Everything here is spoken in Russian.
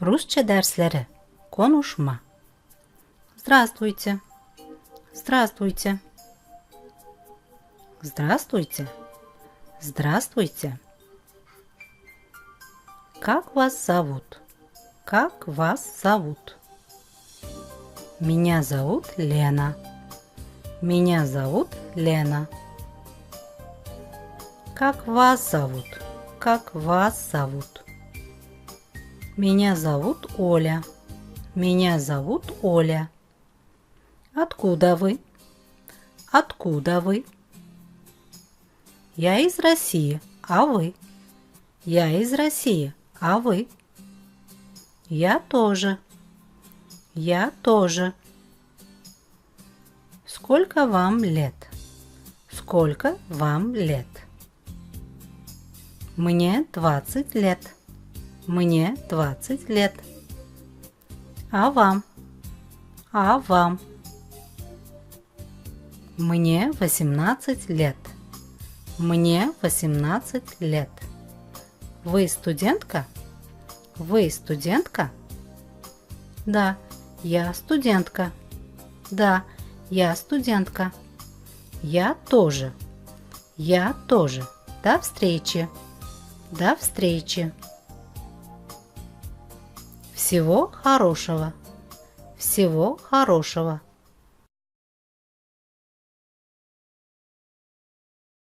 Rusça dersleri. Konuşma. Здравствуйте. Здравствуйте. Здравствуйте. Здравствуйте. Как вас зовут? Как вас зовут? Меня зовут Лена. Меня зовут Лена. Как вас зовут? Как вас зовут? Меня зовут Оля. Меня зовут Оля. Откуда вы? Откуда вы? Я из России, а вы? Я из России, а вы? Я тоже. Я тоже. Сколько вам лет? Сколько вам лет? Мне 20 лет. Мне 20 лет. А вам? А вам? Мне 18 лет. Мне 18 лет. Вы студентка? Вы студентка? Да, я студентка. Да, я студентка. Я тоже. Я тоже. До встречи. До встречи. Всего хорошего. Всего хорошего.